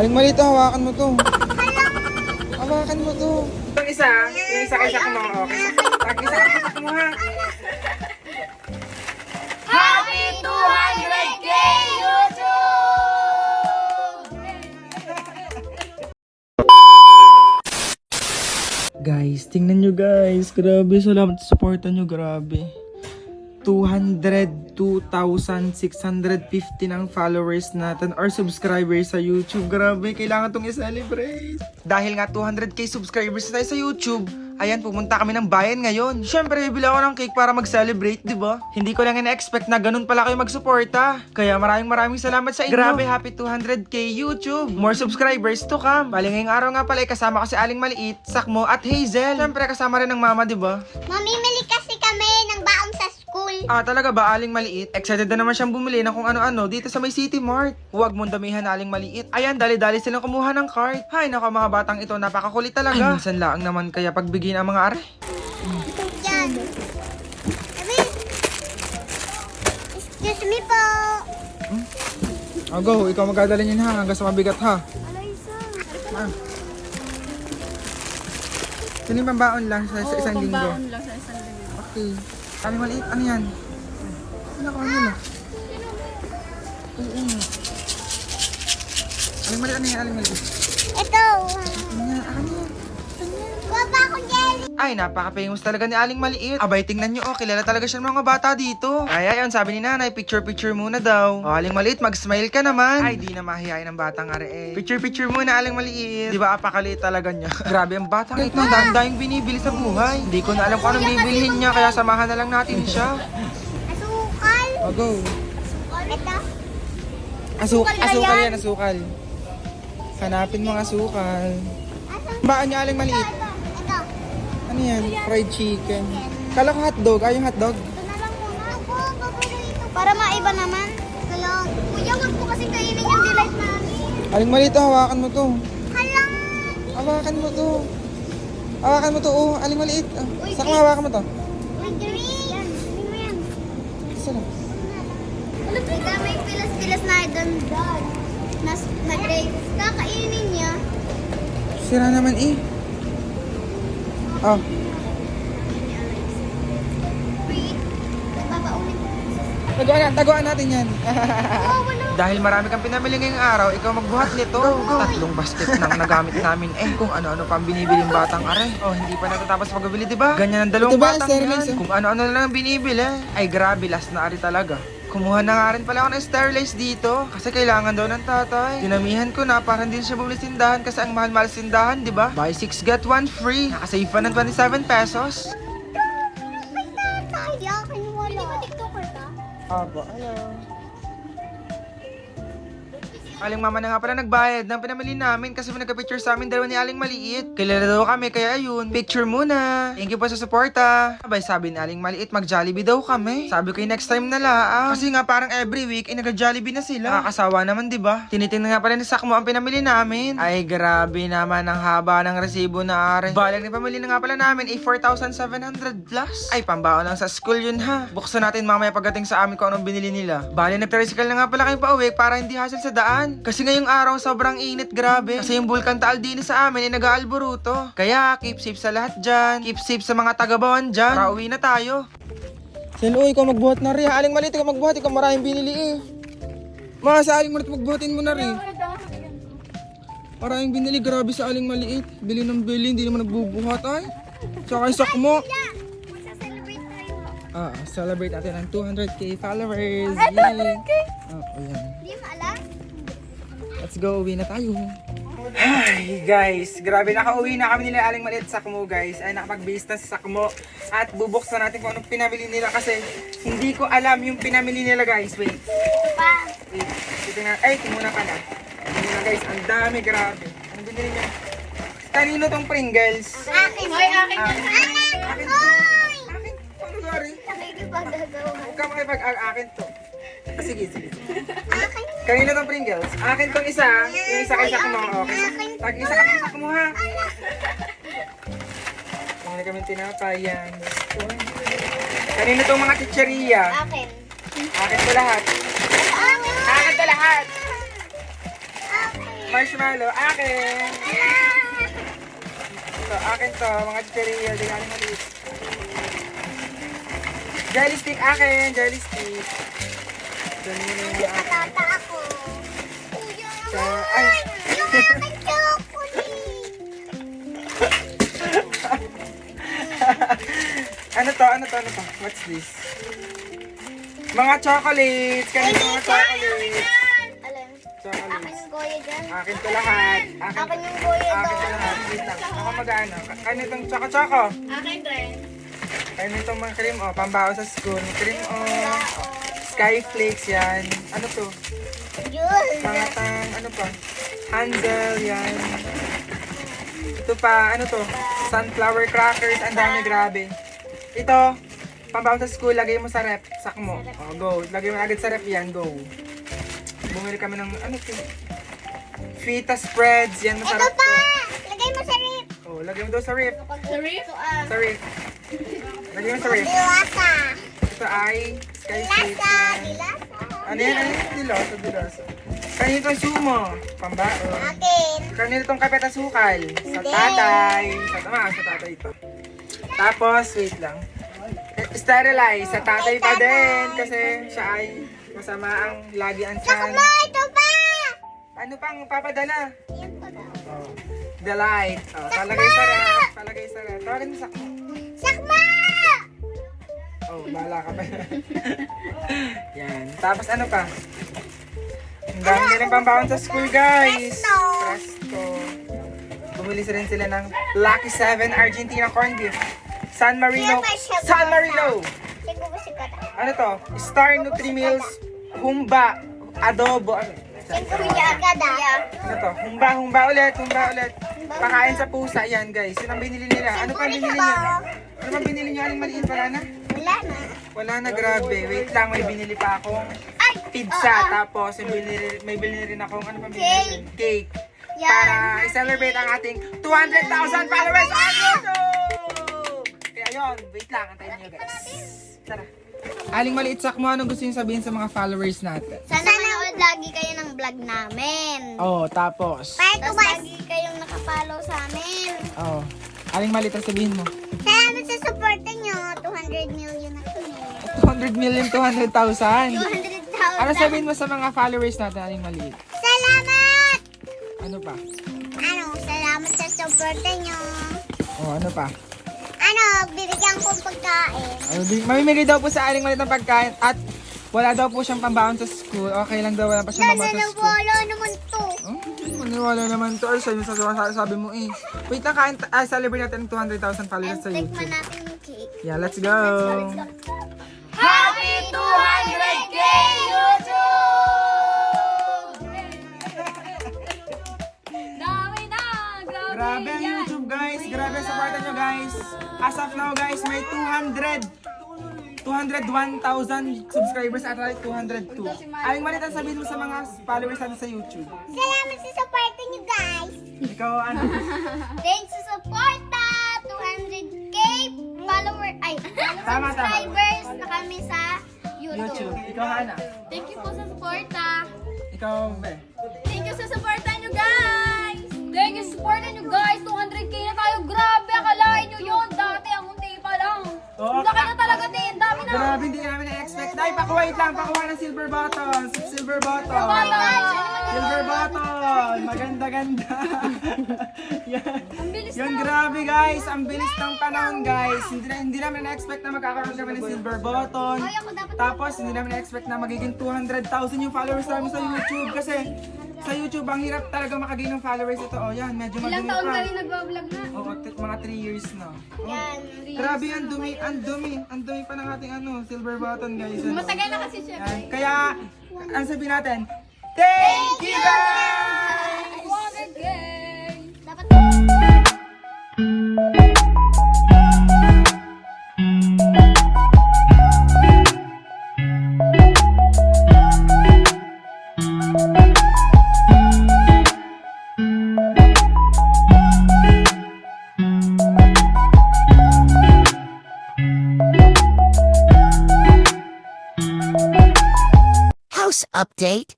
Aling maliit, hawakan mo to. Hawakan mo to. Yung isa kay Sakmo, okay. Tag-isa kay Sakmo, ha. Happy 200K YouTube! Guys, tingnan nyo guys. Grabe, salamat sa supportan nyo, grabe. 202,650 ng followers natin or subscribers sa YouTube. Grabe, kailangan tong i-celebrate. Dahil nga 200k subscribers na tayo sa YouTube, ayan, pumunta kami ng bayan ngayon. Siyempre, bibili ako ng cake para mag-celebrate, di ba? Hindi ko lang ina-expect na ganun pala kayo magsuporta. Kaya maraming salamat sa inyo. Grabe, happy 200k YouTube. More subscribers to come. Bali, ngayong araw nga pala, kasama ko si Aling Maliit, Sakmo at Hazel. Siyempre, kasama rin ng mama, di ba? Mamimili kasi kami ng baong sa school. Ah, talaga ba, Aling Maliit? Excited na naman siyang bumili ng kung ano-ano dito sa may City Mart. Huwag mong damihan, Aling Maliit. Ayan, dali-dali silang kumuha ng cart. Hay, nako mga batang ito, napakakulit talaga. Ay, minsan lang naman kaya pagbigyan ang mga are. Yan. Sabi, excuse me po. Oh, go, ikaw magdadala niyan ha, hanggang sa mabigat ha. Alaysa. Ah. Sino yung pambaon lang sa isang linggo? Pambaon lang sa isang linggo. Okay. Aling Maliit, ano yan? Ano ko, ano na? Aling Maliit, ano yan, Aling Maliit? Ito. Ano yan, ano yan? Kuha pa akong jelly. Ay, napaka-famous talaga ni Aling Maliit. Abay, tingnan nyo, oh, kilala talaga siya ng mga bata dito. Ay, ayun, sabi ni nanay, picture-picture muna daw. Oh, Aling Maliit, mag-smile ka naman. Ay, di na mahihayin ng batang are eh. Picture-picture muna, Aling Maliit. Di ba, apakaliit talaga niya. Grabe ang batang ito, dahil binibili sa buhay. Hindi ko na alam kung anong bibilihin niya, kaya samahan na lang natin siya. Asukal. Oh, go. Ito. Asukal yan, asukal. Hanapin mo ang asukal. Baan niya, Aling Maliit? Ito. Ano yan? Fried chicken. Kala ko hotdog. Ay, yung hotdog? Ito na lang muna. Ako, paborito. Para maiba naman. Kaya, kuya, wag po kasi kainin yung delight namin. Aling Maliit, hawakan mo to. Hala. Hawakan mo to. Hawakan mo to, oh. Aling Maliit. Oh. Uy, Saka hawakan mo to. May green. Yan. Hindi mo yan. Isa lang. Alam mo, may pilas-pilas na doon. Na grapes. Kakainin niya. Sira naman eh. Oh. Wait. Nagpapaulit. Taguan natin yan. Oh, wala. Dahil marami kang pinamili ngayong araw, ikaw magbuhat nito. Tatlong basket nang nagamit namin eh. Kung ano-ano pang binibiling batang are. Oh, hindi pa natatapos pagbili, diba? Ganyan ang dalawang batang yan. Kung ano-ano lang ang binibili. Ay grabe, last na ari talaga. Kumuha na nga rin pala ako ng Sterilize dito kasi kailangan daw ng tatay. Dinamihan ko na para hindi siya bumili sindahan kasi ang mahal-mahal sindahan, di ba? Buy 6 get 1 free. Nakasave pa ng 27 pesos. May tatay. Yakin wala. Hindi ba TikToker ka? Aba, hello. Aling mama na nga pala nagbayad ng pinamili namin kasi may nagka-picture sa amin dalawa ni Aling Maliit. Kilala daw kami kaya ayun, picture muna. Thank you po sa suporta. Abay, sabi ni Aling Maliit, mag-Jollibee daw kami. Sabi ko next time na lang. Kasi nga parang every week nag-Jollibee na sila. Nakakasawa naman, di ba? Tinitingnan nga pala ni Sakmo ang pinamili namin. Ay grabe naman ang haba ng resibo na are. Balang ni pamili na nga pala namin ay 4,700 plus. Ay pambaon lang sa school yun ha. Buksan natin mamaya pagdating sa amin kung anong binili nila. Bali nag-tricycle na nga pala kayo pauwi para hindi hassle sa daan. Kasi ngayong araw sobrang init, grabe. Kasi yung Bulkan Taal din sa amin ay nag-aalboruto. Kaya keep safe sa lahat dyan. Keep safe sa mga taga-bawan dyan. Para uwi na tayo. Selo, ikaw magbuhat na rin. Aling Maliit, ikaw magbuhat. Ikaw maraming binili eh. Mga sa Aling Maliit, magbuhatin mo na rin. Maraming binili, grabe sa Aling Maliit. Bili ng bili, hindi naman nagbubuhat ay. Tsaka yung Sakmo. Magsa-celebrate tayo. Celebrate natin ang 200k followers. Yay! Oh, ayan. Hindi mo alam? Let's go, uwi na tayo. Ay, guys, grabe, nakauwi na kami nila Aling Maliit Sakmo, guys. Ay, nakapag-base na sa Sakmo. At bubuksan natin kung anong pinamili nila kasi hindi ko alam yung pinamili nila, guys. Wait, Pa. wait. Ito na, ay, timuna ka na. Timuna, guys, ang dami, grabe. Anong binili niya? Kanino tong Pringles? Akin. Hoy, akin yan. Akin to. Akin, paano gari? Nakikipagagawa. Huwag ka makipag-akin to. Sige, sige. Akin. Kanina tong Pringles. Akin tong isa. Yung isa kay Sakmo. Okay. Tag-isa kami sa Sakmo ha. Mga kami tinapay yan. Kanina tong mga chicheria. Akin. Akin to lahat. Akin. Akin to lahat. Akin. Marshmallow, akin. Ito, akin to. Mga chicheria, di galing maliit. Jelly stick, akin. Jelly stick. Dali na yung akin. Patata ako. Kuya, Ay. yung aking chocolate. Ano to? What's this? Mga chocolates. Kanina mga chocolates. Alam, akin Chocolates. yung goya dyan. Akin to lahat. Akin yung goya Akin to doon. lahat. Wait lang. Ako mag-ano. Kanitong choco-choco. Akin rin. Kanitong mga cream, oh. Pambaho sa school. Cream, oh. Skyflakes, yan. Ano to? Jules. Mga ano pa? Hansel, yan. Ito pa, ano to? Sunflower crackers. Ang dami, grabe. Ito, pambaho sa school. Lagay mo sa rep. Sak mo. Oh, go. Lagay mo agad sa rep yan. Go. Bumili kami ng, ano to? Fita spreads. Yan, Ito masarap pa. to. Lagay mo sa rip. Oh, lagay mo daw sa rep. Sa rip? Sa rep. Lagay mo sa rep. Dilasa. Ito ay Skyflakes. Dilasa. yan. Dilasa. Ano yan? Ano yan? Diloso. Kanitong sumo. Pambao. Akin. Kanitong kape at sukal. Sa tatay. Sa tatay ito. Tapos, wait lang. Sterilize. Sa tatay pa din. Kasi siya ay masama ang lagi ang tiyan. Sakmo, ito pa. Ano pang papadala? Yan pa daw. Oh. Delight. Oh, palagay sa ref. Palagay sa ref. Tawagin mo sakmo. Sakmo! Oh, bahala ka pa. Yan. Tapos ano pa? Ang dami nilang pambawon sa school, guys. Presto. Bumili rin sila ng Lucky 7 Argentina corn beef. San Marino. San Marino! Siguro ba sikat? Ano to? Star Nutri-Mills Humba Adobo. Ano? Siguro agad ah. Ano to? Humba ulit. Pakain sa pusa. Yan, guys. Yun ang binili nila. Ano pa binili niyo? Ano pa binili niyo? Aling maliit pala na? Wala na. Wala na, grabe. Wait lang, may binili pa akong Ay! pizza. Tapos may binili rin akong, ano pa binili? Cake. Yan. Para i-celebrate ang ating 200,000 followers on YouTube! Kaya yun, wait lang, antayin nyo guys. Tara. Aling maliit sakmo, anong gusto nyo sabihin sa mga followers natin? Sana manood lagi kayo ng vlog namin. Oh, tapos? Tapos lagi kayong nakapollow sa amin. Oh, aling maliit ang sabihin mo? Salamat sa suporta nyo. 200 million na kami. 200 million, 200,000. 200,000. Ano sabihin mo sa mga followers natin, aling maliit? Salamat! Ano pa? Salamat sa suporta nyo. Oh, ano pa? Bibigyan kong pagkain. Mamimigay daw po sa aling maliit ng pagkain at wala daw po siyang pambaon sa school. Okay lang daw, wala pa siyang pambaon sa school. Wala naman to. Oh, maniwala naman to. Or sa'yo, sabi mo eh. Wait lang, celebrate natin ng 200,000 followers sa Tikman YouTube. natin yung cake. Yeah, let's go! Happy 200K Dami na! Grabe ang YouTube, guys! Grabe ang supportan nyo, guys! As of now, guys, may 201,000 subscribers at 202. Aling maliit ang sabihin mo sa mga followers natin sa YouTube. Salamat sa suporta nyo guys. Ikaw, ano? Thanks sa suporta. 200K follower, Tama. subscribers na kami sa YouTube. YouTube. Ikaw, Hana. Thank you po sa suporta. Ikaw, Be. Thank you sa suporta nyo, guys! Thank you sa suporta nyo, guys! 200K na tayo! Grabe! Akalain nyo yun! Dati ang unti pa lang! Oo. Ang laki na talaga din! Dami na! Grabe, hindi namin na-expect. Ay, pakuha ng silver button. Silver button. Silver button. Maganda-ganda. Yan. Ang bilis Yun, na! grabe guys. Ang bilis ng panahon guys. Hindi namin na-expect na magkakaroon kami ng silver button. Ay, ako dapat Tapos, hindi namin na-expect na magiging 200,000 yung followers namin sa YouTube. Kasi, sa YouTube, ang hirap talaga makagain ng followers ito. Oh, yan, medyo Ilang madumi taon pa. ka rin nagbablog na? Oo, mga 3 years na. Oh. yan. Grabe, ang dumi pa ng ating silver button guys. Ano? Matagal na kasi siya. Yan. Kaya, ang sabihin natin, thank you guys! 200K! Dapat House update.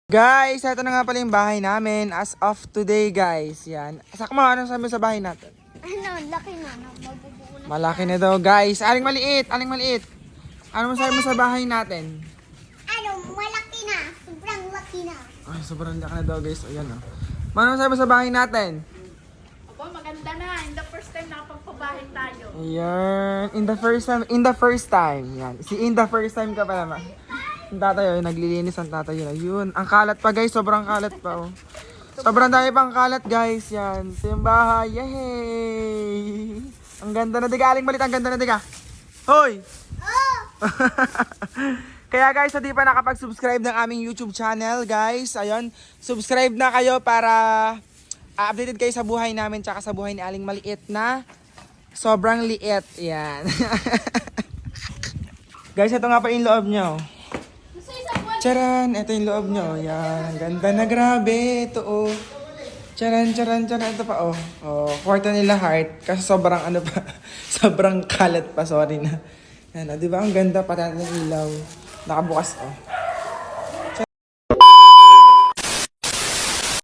Guys, ito na nga pala yung bahay namin as of today, guys. Yan. Sakmo, ano sabi sa bahay natin? Ano, laki na. Mabubuo na. Malaki na daw, guys. Aling maliit, aling maliit. Ano masabi mo sa bahay natin? Ano, malaki na. Sobrang laki na. Ay, sobrang laki na daw, guys. Ayan, oh. Ano masabi mo sa bahay natin? Opo, maganda na. In the first time nakapagpabahay tayo. Ayan. In the first time. Yan. In the first time ka pa naman. Ang tatay, oh, naglilinis ang tatay yun. Ayun. Ang kalat pa, guys. Sobrang kalat pa, oh. Sobrang dami pang kalat, guys. Yan. Ito yung bahay. Yay! Ang ganda na, diga. Aling malit, ang ganda na, diga. Hoy! Oh! Kaya guys, sa di pa nakapag-subscribe ng aming YouTube channel, guys, ayun, subscribe na kayo para updated kayo sa buhay namin tsaka sa buhay ni Aling Maliit na sobrang liit. Yan. Guys, ito nga pa yung loob nyo. Gusto isang buwan. Charan, ito yung loob nyo. Yan, ang ganda na, grabe. Ito, oh. Charan, charan, charan. Ito pa, oh. Oh, kwarto nila heart. Kasi sobrang ano pa, sobrang kalat pa, sorry na. Yan, oh, di ba? Ang ganda, pati ng ilaw. Nakabukas, oh.